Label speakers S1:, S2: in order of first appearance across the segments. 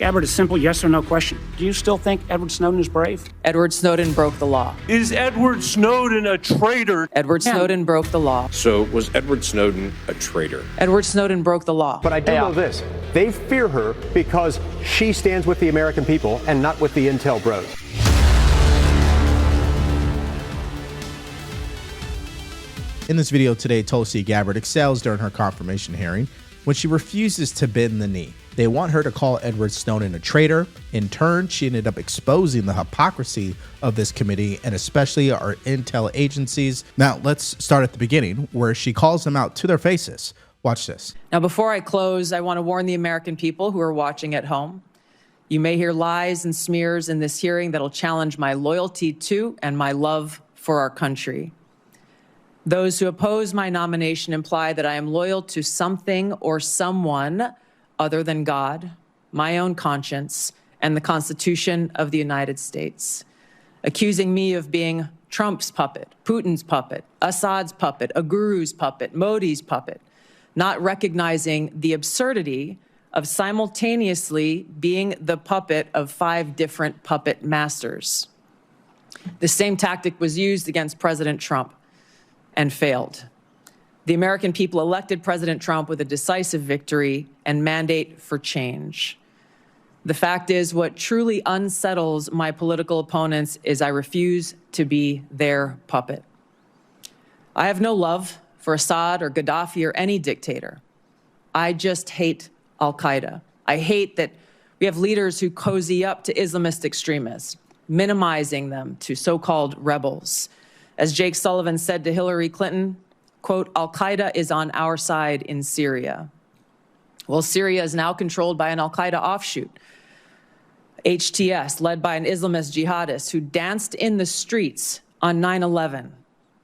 S1: Gabbard, a simple yes or no question. Do you still think Edward Snowden is brave?
S2: Edward Snowden broke the law.
S3: Is Edward Snowden a traitor?
S2: Edward Snowden broke the law.
S4: So was Edward Snowden a traitor?
S2: Edward Snowden broke the law.
S5: But I do know this. They fear her because she stands with the American people and not with the intel bros.
S6: In this video today, Tulsi Gabbard excels during her confirmation hearing when she refuses to bend the knee. They want her to call Edward Snowden a traitor. In turn, she ended up exposing the hypocrisy of this committee and especially our intel agencies. Now, let's start at the beginning where she calls them out to their faces. Watch this.
S2: Now, before I close, I want to warn the American people who are watching at home. You may hear lies and smears in this hearing that'll challenge my loyalty to and my love for our country. Those who oppose my nomination imply that I am loyal to something or someone other than God, my own conscience, and the Constitution of the United States, accusing me of being Trump's puppet, Putin's puppet, Assad's puppet, a guru's puppet, Modi's puppet, not recognizing the absurdity of simultaneously being the puppet of 5 different puppet masters. The same tactic was used against President Trump and failed. The American people elected President Trump with a decisive victory and mandate for change. The fact is, what truly unsettles my political opponents is I refuse to be their puppet. I have no love for Assad or Gaddafi or any dictator. I just hate al-Qaeda. I hate that we have leaders who cozy up to Islamist extremists, minimizing them to so-called rebels. As Jake Sullivan said to Hillary Clinton, quote, al-Qaeda is on our side in Syria. Well, Syria is now controlled by an al-Qaeda offshoot, HTS, led by an Islamist jihadist who danced in the streets on 9/11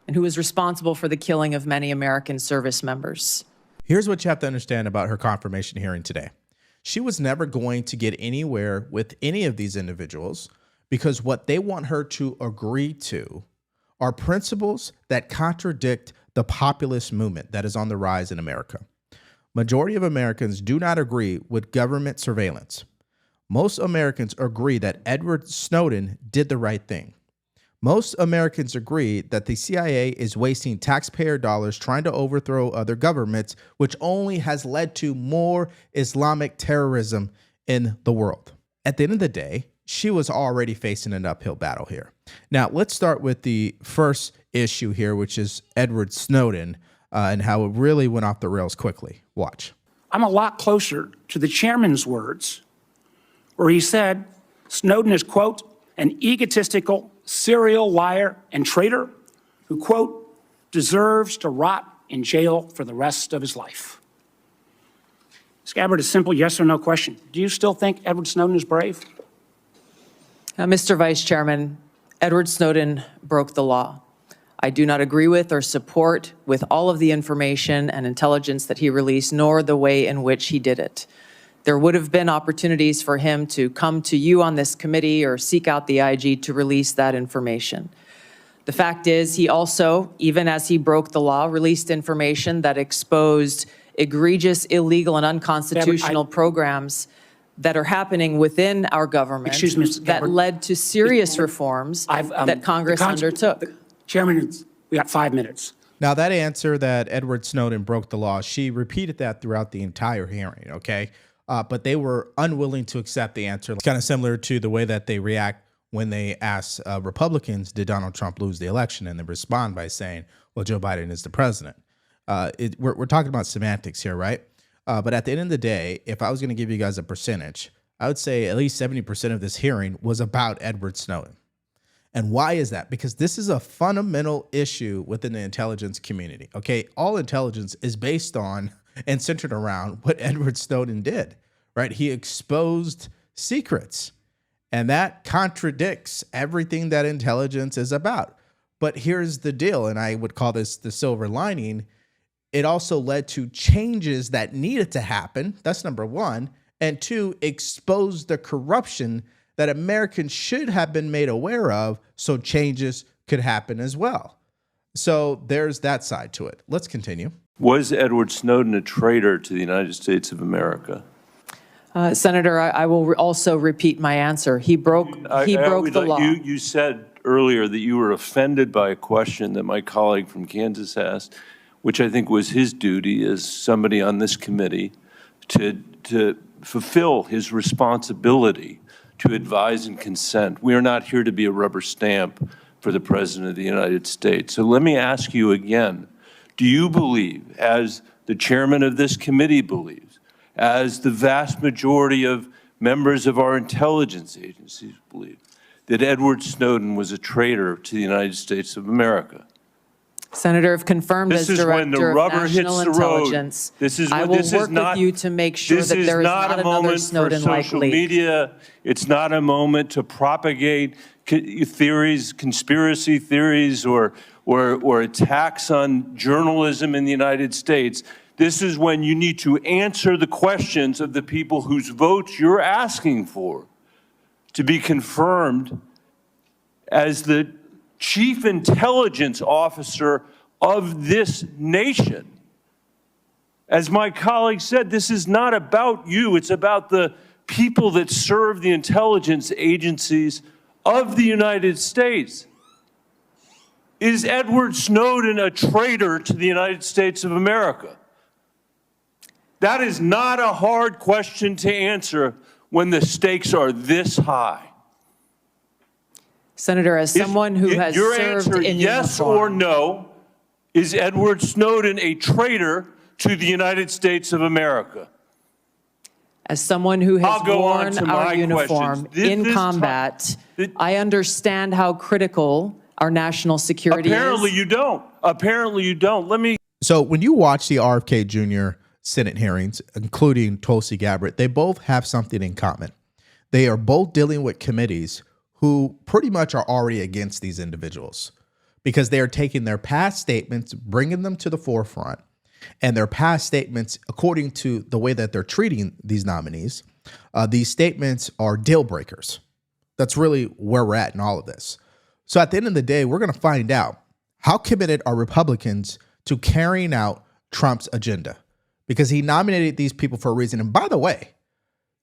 S2: and who was responsible for the killing of many American service members.
S6: Here's what you have to understand about her confirmation hearing today. She was never going to get anywhere with any of these individuals because what they want her to agree to are principles that contradict the populist movement that is on the rise in America. Majority of Americans do not agree with government surveillance. Most Americans agree that Edward Snowden did the right thing. Most Americans agree that the CIA is wasting taxpayer dollars trying to overthrow other governments, which only has led to more Islamic terrorism in the world. At the end of the day, she was already facing an uphill battle here. Now, let's start with the first issue here, which is Edward Snowden and how it really went off the rails quickly. Watch.
S1: I'm a lot closer to the chairman's words where he said Snowden is, quote, an egotistical serial liar and traitor who, quote, deserves to rot in jail for the rest of his life. Ms. Gabbard, a simple yes or no question. Do you still think Edward Snowden is brave?
S2: Mr. Vice Chairman, Edward Snowden broke the law. I do not agree with or support with all of the information and intelligence that he released, nor the way in which he did it. There would have been opportunities for him to come to you on this committee or seek out the IG to release that information. The fact is, he also, even as he broke the law, released information that exposed egregious, illegal, and unconstitutional programs that are happening within our government that led to serious reforms that Congress undertook.
S1: Chairman, we got 5 minutes.
S6: Now, that answer that Edward Snowden broke the law, she repeated that throughout the entire hearing, okay? But they were unwilling to accept the answer. It's kind of similar to the way that they react when they ask Republicans, did Donald Trump lose the election? And they respond by saying, well, Joe Biden is the president. We're talking about semantics here, right? But at the end of the day, if I was going to give you guys a percentage, I would say at least 70% of this hearing was about Edward Snowden. And why is that? Because this is a fundamental issue within the intelligence community. Okay, all intelligence is based on and centered around what Edward Snowden did, right? He exposed secrets, and that contradicts everything that intelligence is about. But here's the deal, and I would call this the silver lining. It also led to changes that needed to happen. That's number one. And two, expose the corruption that Americans should have been made aware of so changes could happen as well. So there's that side to it. Let's continue.
S3: Was Edward Snowden a traitor to the United States of America?
S2: Senator, I will also repeat my answer. He broke the law.
S3: You said earlier that you were offended by a question that my colleague from Kansas asked, which I think was his duty as somebody on this committee to fulfill his responsibility to advise and consent. We are not here to be a rubber stamp for the President of the United States. So let me ask you again, do you believe, as the chairman of this committee believes, as the vast majority of members of our intelligence agencies believe, that Edward Snowden was a traitor to the United States of America?
S2: Senator, if confirmed as Director of National Intelligence, I will work with you to make sure that there is not another Snowden-like leak.
S3: Media. It's not a moment to propagate theories, conspiracy theories, or attacks on journalism in the United States. This is when you need to answer the questions of the people whose votes you're asking for to be confirmed as the chief intelligence officer of this nation. As my colleague said, this is not about you. It's about the people that serve the intelligence agencies of the United States. Is Edward Snowden a traitor to the United States of America? That is not a hard question to answer when the stakes are this high.
S2: Senator, as someone who has
S3: your
S2: served
S3: answer,
S2: in
S3: yes
S2: uniform,
S3: or no, is Edward Snowden a traitor to the United States of America?
S2: as someone who has worn our uniform in combat, I understand how critical our national security
S3: Apparently
S2: is.
S3: you don't. Apparently you don't. Let me.
S6: So when you watch the RFK Jr. Senate hearings, including Tulsi Gabbard, they both have something in common. They are both dealing with committees who pretty much are already against these individuals because they are taking their past statements, bringing them to the forefront, and their past statements, according to the way that they're treating these nominees, these statements are deal breakers. That's really where we're at in all of this. So at the end of the day, we're going to find out how committed are Republicans to carrying out Trump's agenda, because he nominated these people for a reason. And by the way,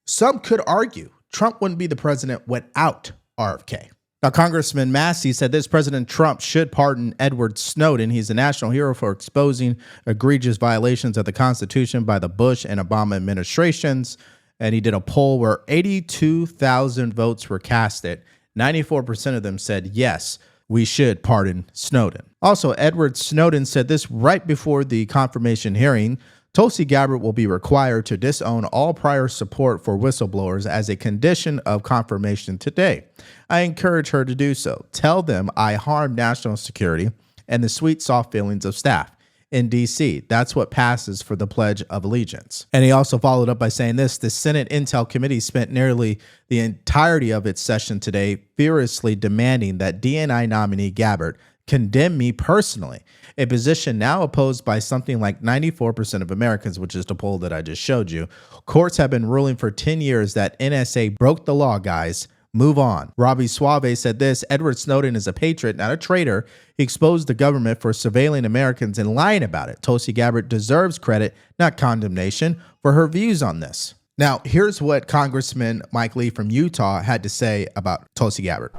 S6: some could argue Trump wouldn't be the president without RFK. Now, Congressman Massey said this: President Trump should pardon Edward Snowden. He's a national hero for exposing egregious violations of the Constitution by the Bush and Obama administrations. And he did a poll where 82,000 votes were casted. 94% of them said, yes, we should pardon Snowden. Also, Edward Snowden said this right before the confirmation hearing: Tulsi Gabbard will be required to disown all prior support for whistleblowers as a condition of confirmation today. I encourage her to do so. Tell them I harmed national security and the sweet, soft feelings of staff in D.C. That's what passes for the Pledge of Allegiance. And he also followed up by saying this: the Senate Intel Committee spent nearly the entirety of its session today furiously demanding that DNI nominee Gabbard condemn me personally, a position now opposed by something like 94% of Americans, which is the poll that I just showed you. Courts have been ruling for 10 years that NSA broke the law, guys. Move on. Robbie Suave said this: Edward Snowden is a patriot, not a traitor. He exposed the government for surveilling Americans and lying about it. Tulsi Gabbard deserves credit, not condemnation, for her views on this. Now, here's what Congressman Mike Lee from Utah had to say about Tulsi Gabbard.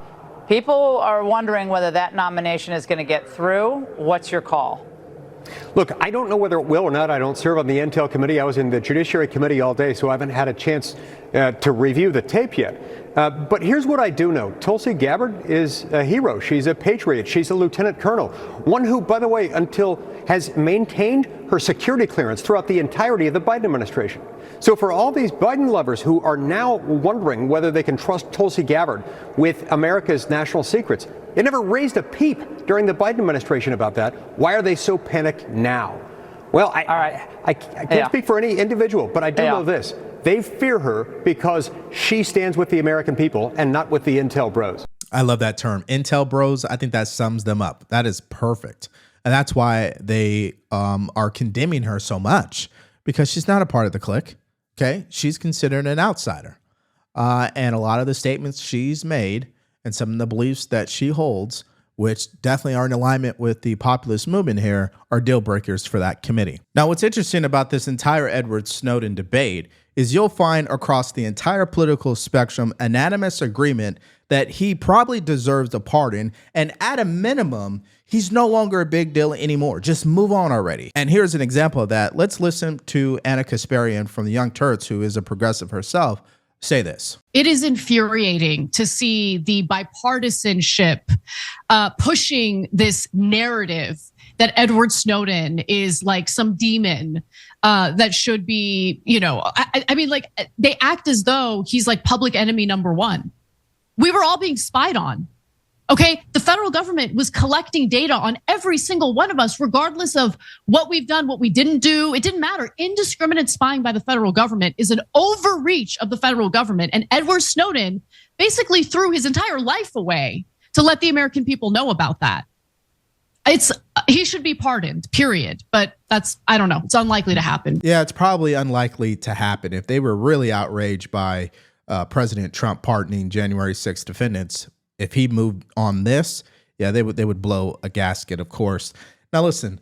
S7: People are wondering whether that nomination is going to get through. What's your call?
S5: Look, I don't know whether it will or not. I don't serve on the Intel Committee. I was in the Judiciary Committee all day, so I haven't had a chance to review the tape yet. But here's what I do know. Tulsi Gabbard is a hero. She's a patriot. She's a lieutenant colonel. One who, by the way, has maintained her security clearance throughout the entirety of the Biden administration. So for all these Biden lovers who are now wondering whether they can trust Tulsi Gabbard with America's national secrets, they never raised a peep during the Biden administration about that. Why are they so panicked now? Well, I can't speak for any individual, but I do know this. They fear her because she stands with the American people and not with the Intel bros.
S6: I love that term, Intel bros. I think that sums them up. That is perfect. And that's why they are condemning her so much, because she's not a part of the clique. Okay, she's considered an outsider. And a lot of the statements she's made and some of the beliefs that she holds, which definitely are in alignment with the populist movement here, are deal breakers for that committee. Now, what's interesting about this entire Edward Snowden debate is you'll find across the entire political spectrum unanimous agreement that he probably deserves a pardon, and at a minimum, he's no longer a big deal anymore. Just move on already. And here's an example of that. Let's listen to Anna Kasparian from the Young Turks, who is a progressive herself, say this.
S8: It is infuriating to see the bipartisanship pushing this narrative that Edward Snowden is like some demon that should be, I mean, like they act as though he's like public enemy number one. We were all being spied on. Okay, the federal government was collecting data on every single one of us, regardless of what we've done, what we didn't do. It didn't matter. Indiscriminate spying by the federal government is an overreach of the federal government. And Edward Snowden basically threw his entire life away to let the American people know about that. He should be pardoned, period. But I don't know. It's unlikely to happen.
S6: Yeah, it's probably unlikely to happen. If they were really outraged by President Trump pardoning January 6th defendants, if he moved on this, yeah, they would blow a gasket, of course. Now, listen,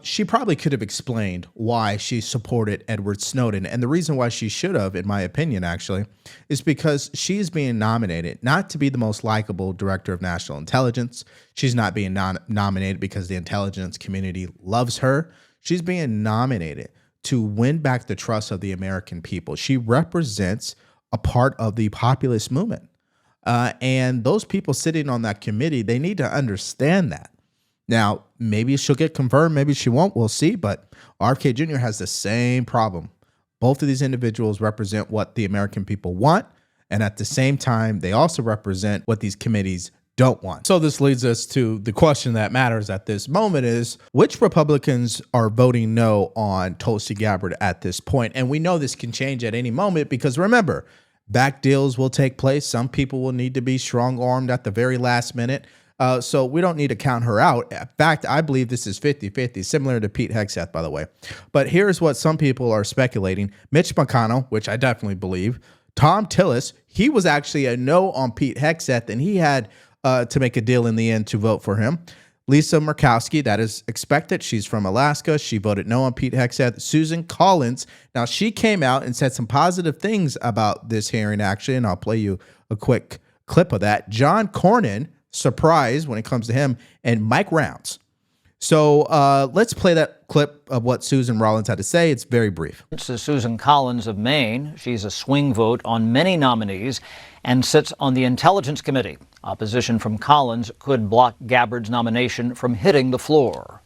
S6: she probably could have explained why she supported Edward Snowden. And the reason why she should have, in my opinion, actually, is because she's being nominated not to be the most likable director of national intelligence. She's not being nominated because the intelligence community loves her. She's being nominated to win back the trust of the American people. She represents a part of the populist movement. And those people sitting on that committee, they need to understand that. Now, maybe she'll get confirmed, maybe she won't, we'll see. But RFK Jr. has the same problem. Both of these individuals represent what the American people want. And at the same time, they also represent what these committees don't want. So this leads us to the question that matters at this moment is, which Republicans are voting no on Tulsi Gabbard at this point? And we know this can change at any moment because remember, back deals will take place. Some people will need to be strong-armed at the very last minute. So we don't need to count her out. In fact, I believe this is 50-50, similar to Pete Hegseth, by the way. But here's what some people are speculating. Mitch McConnell, which I definitely believe. Tom Tillis, he was actually a no on Pete Hegseth, and he had to make a deal in the end to vote for him. Lisa Murkowski, that is expected. She's from Alaska. She voted no on Pete Hegseth. Susan Collins. Now, she came out and said some positive things about this hearing, actually, and I'll play you a quick clip of that. John Cornyn, surprise when it comes to him, and Mike Rounds. So let's play that clip of what Susan Rollins had to say. It's very brief.
S9: This is Susan Collins of Maine. She's a swing vote on many nominees and sits on the Intelligence Committee. Opposition from Collins could block Gabbard's nomination from hitting the floor.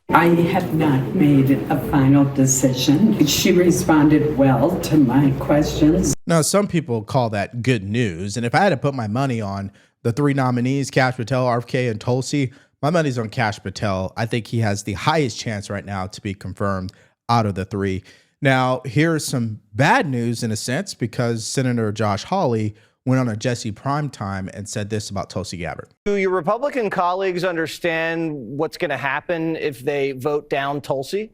S10: I have not made a final decision. She responded well to my questions.
S6: Now, some people call that good news. And if I had to put my money on the three nominees, Kash Patel, RFK, and Tulsi, my money's on Kash Patel. I think he has the highest chance right now to be confirmed out of the three. Now, here's some bad news in a sense, because Senator Josh Hawley went on a Jesse Primetime and said this about Tulsi Gabbard.
S11: Do your Republican colleagues understand what's going to happen if they vote down Tulsi?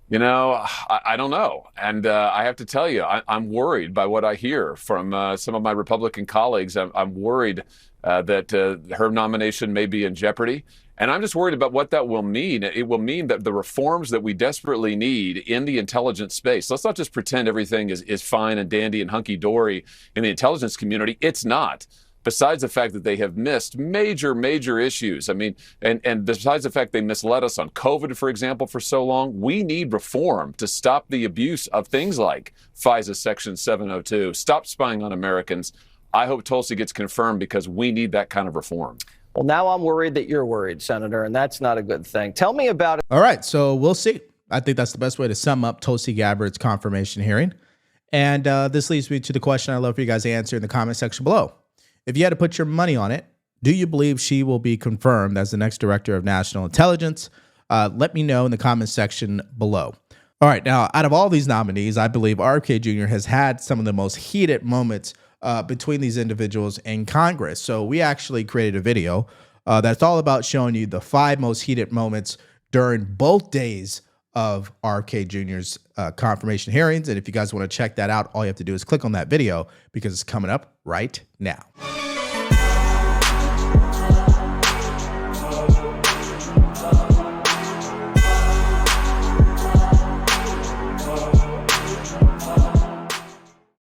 S12: You know, I don't know. And I have to tell you, I'm worried by what I hear from some of my Republican colleagues. I'm worried that her nomination may be in jeopardy. And I'm just worried about what that will mean. It will mean that the reforms that we desperately need in the intelligence space, let's not just pretend everything is fine and dandy and hunky-dory in the intelligence community. It's not. Besides the fact that they have missed major issues. I mean, and besides the fact they misled us on COVID, for example, for so long, we need reform to stop the abuse of things like FISA Section 702, stop spying on Americans. I hope Tulsi gets confirmed because we need that kind of reform.
S11: Well, now I'm worried that you're worried, Senator, and that's not a good thing. Tell me about it.
S6: All right, so we'll see. I think that's the best way to sum up Tulsi Gabbard's confirmation hearing. And this leads me to the question I'd love for you guys to answer in the comment section below. If you had to put your money on it, do you believe she will be confirmed as the next director of national intelligence? Let me know in the comment section below. All right, now, out of all these nominees, I believe RFK Jr. has had some of the most heated moments between these individuals in Congress. So we actually created a video that's all about showing you the 5 most heated moments during both days of RFK Jr.'s confirmation hearings. And if you guys want to check that out, all you have to do is click on that video because it's coming up right now.